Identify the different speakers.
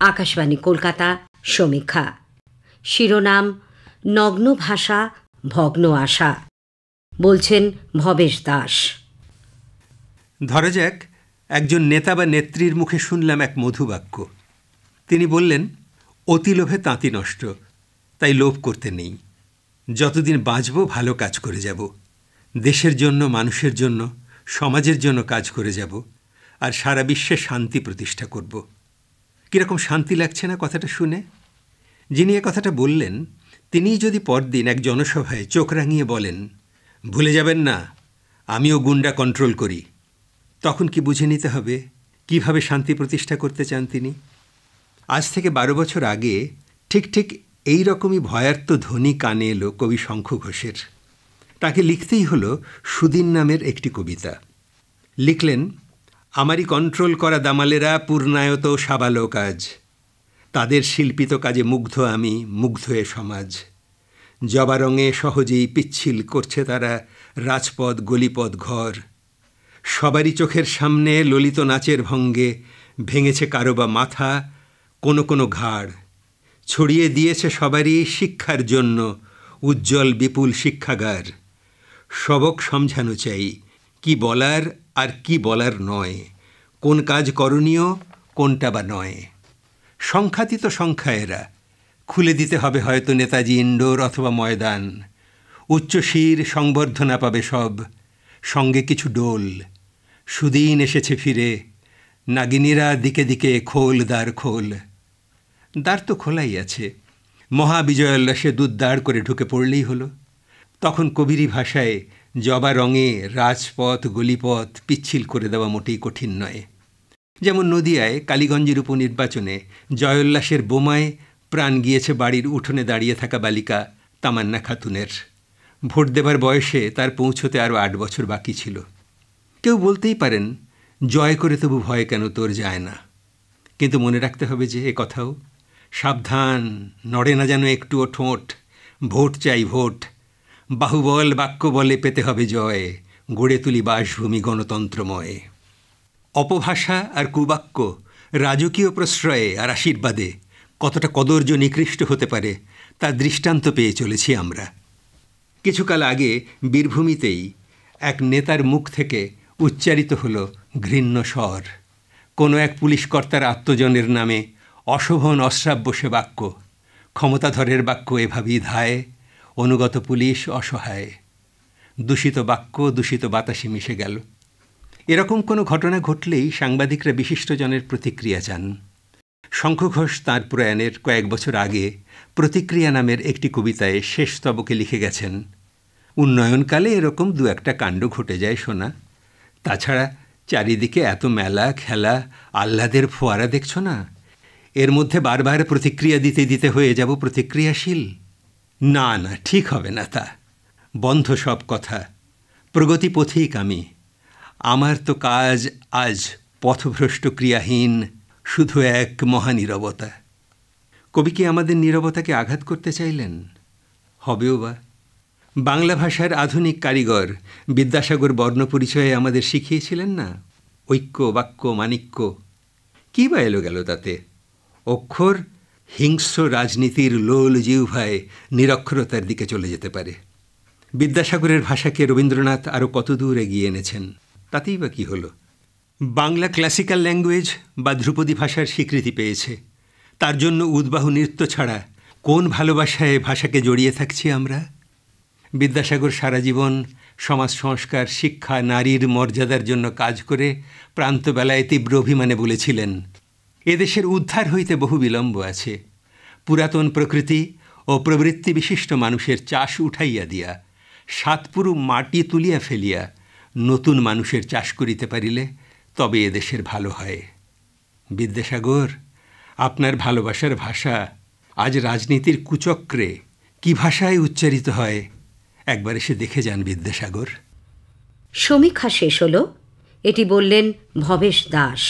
Speaker 1: আকাশবাণী কলকাতা সমীক্ষা। শিরোনাম নগ্ন ভাষা ভগ্ন আশা। বলছেন ভবেশ দাস।
Speaker 2: ধরা যাক একজন নেতা বা নেত্রীর মুখে শুনলাম এক মধুবাক্য। তিনি বললেন, অতি লোভে তাঁতি নষ্ট, তাই লোভ করতে নেই। যতদিন বাঁচব ভালো কাজ করে যাব, দেশের জন্য, মানুষের জন্য, সমাজের জন্য কাজ করে যাব, আর সারা বিশ্বে শান্তি প্রতিষ্ঠা করব। কীরকম শান্তি লাগছে না কথাটা শুনে? যিনি এ কথাটা বললেন তিনিই যদি পরদিন এক জনসভায় চোখ রাঙিয়ে বলেন, ভুলে যাবেন না আমিও গুন্ডা কন্ট্রোল করি, তখন কি বুঝে নিতে হবে কিভাবে শান্তি প্রতিষ্ঠা করতে চান তিনি। আজ থেকে 12 বছর আগে ঠিক এই রকমই ভয়ার্ত ধ্বনি কানে এলো কবি শঙ্খ ঘোষের। তাকে লিখতেই হলো সুদিন নামের একটি কবিতা। লিখলেন, আমারই কন্ট্রোল করা দামালেরা পূর্ণায়ত সাবালক আজ, তাদের শিল্পিত কাজে মুগ্ধ আমি, মুগ্ধ এ সমাজ। জবা রঙে সহজেই পিচ্ছিল করছে তারা রাজপথ গলিপথ ঘর। সবারই চোখের সামনে ললিত নাচের ভঙ্গে ভেঙেছে কারো বা মাথা, কোনো ঘাড়। ছড়িয়ে দিয়েছে সবারই শিক্ষার জন্য উজ্জ্বল বিপুল শিক্ষাগার। সবক সমঝানো চাই, কি বলার আর কি বলার নয়, কোন কাজ করণীয় কোনটা বা নয়। সংখ্যাতীত সংখ্যা এরা, খুলে দিতে হবে হয়তো নেতাজি ইন্ডোর অথবা ময়দান। উচ্চশির সংবর্ধনা পাবে সব, সঙ্গে কিছু ডোল। সুদিন এসেছে ফিরে, নাগিনীরা দিকে দিকে খোল দ্বার খোল। দ্বার তো খোলাই আছে, মহাবিজয়োল্লাসে দুদ্দার করে ঢুকে পড়লেই হলো। তখন কবিরই ভাষায় জবা রঙে রাজপথ গলিপথ পিচ্ছিল করে দেওয়া মোটেই কঠিন নয়। যেমন নদিয়ায় কালীগঞ্জের উপনির্বাচনে জয়োল্লাসের বোমায় প্রাণ গিয়েছে বাড়ির উঠোনে দাঁড়িয়ে থাকা বালিকা তামান্না খাতুনের। ভোট দেবার বয়সে তার পৌঁছতে আরও 8 বছর বাকি ছিল। কেউ বলতেই পারেন, জয় করে তবু ভয় কেন তোর যায় না। কিন্তু মনে রাখতে হবে যে এ কথাও, সাবধান, নড়ে না যেন একটুও ঠোঁট, ভোট চাই ভোট। বাহুবল বাক্য বলে পেতে হবে জয়, গড়ে তুলি বাসভূমি গণতন্ত্রময়। অপভাষা আর কুবাক্য রাজকীয় প্রশ্রয়ে আর আশীর্বাদে কতটা কদর্য নিকৃষ্ট হতে পারে তার দৃষ্টান্ত পেয়ে চলেছি আমরা। কিছুকাল আগে বীরভূমিতেই এক নেতার মুখ থেকে উচ্চারিত হলো ঘৃণ্য স্বর। কোনো এক পুলিশ কর্তার আত্মজনের নামে অশোভন অশ্রাব্য সে বাক্য। ক্ষমতাধরের বাক্য এভাবেই ধায়, অনুগত পুলিশ অসহায়। দূষিত বাক্য দূষিত বাতাসে মিশে গেল। এরকম কোনো ঘটনা ঘটলেই সাংবাদিকরা বিশিষ্টজনের প্রতিক্রিয়া চান। শঙ্খ ঘোষ তাঁর প্রয়াণের কয়েক বছর আগে প্রতিক্রিয়া নামের একটি কবিতায় শেষ স্তবকে লিখে গেছেন, উন্নয়নকালে এরকম 2-1টা কাণ্ড ঘটে যায় শোনা, তাছাড়া চারিদিকে এত মেলা খেলা আহ্লাদের ফোয়ারা দেখছ না, এর মধ্যে বারবার প্রতিক্রিয়া দিতে দিতে হয়ে যাব প্রতিক্রিয়াশীল। না, ঠিক হবে না তা। বন্ধ সব কথা, প্রগতি পথিক আমি। আমার তো কাজ আজ পথভ্রষ্ট ক্রিয়াহীন, শুধু এক মহানীরবতা। কবি কি আমাদের নীরবতাকে আঘাত করতে চাইলেন? হবেও বা। বাংলা ভাষার আধুনিক কারিগর বিদ্যাসাগর বর্ণপরিচয়ে আমাদের শিখিয়েছিলেন না, ঐক্য বাক্য মাণিক্য। কী বা এলো গেল তাতে? অক্ষর হিংস্র রাজনীতির লোল জিহ্বায় নিরক্ষরতার দিকে চলে যেতে পারে। বিদ্যাসাগরের ভাষাকে রবীন্দ্রনাথ আরও কত দূর এগিয়ে এনেছেন, তাতেই বা কী হলো? বাংলা ক্লাসিক্যাল ল্যাঙ্গুয়েজ বা ধ্রুপদী ভাষার স্বীকৃতি পেয়েছে। তার জন্য উদ্বাহু নৃত্য ছাড়া কোন ভালোবাসায় ভাষাকে জড়িয়ে থাকছি আমরা? বিদ্যাসাগর সারা জীবন সমাজ সংস্কার, শিক্ষা, নারীর মর্যাদার জন্য কাজ করে প্রান্তবেলায় তীব্র অভিমানে বলেছিলেন, এদেশের উদ্ধার হইতে বহু বিলম্ব আছে। পুরাতন প্রকৃতি ও প্রবৃত্তি বিশিষ্ট মানুষের চাষ উঠাইয়া দিয়া, সাতপুরু মাটি তুলিয়া ফেলিয়া নতুন মানুষের চাষ করিতে পারিলে তবে এদেশের ভালো হয়। বিদ্যাসাগর, আপনার ভালোবাসার ভাষা আজ রাজনীতির কুচক্রে কি ভাষায় উচ্চারিত হয় একবার এসে দেখে যান বিদ্যাসাগর।
Speaker 1: সমীক্ষা শেষ হলো। এটি বললেন ভবেশ দাস।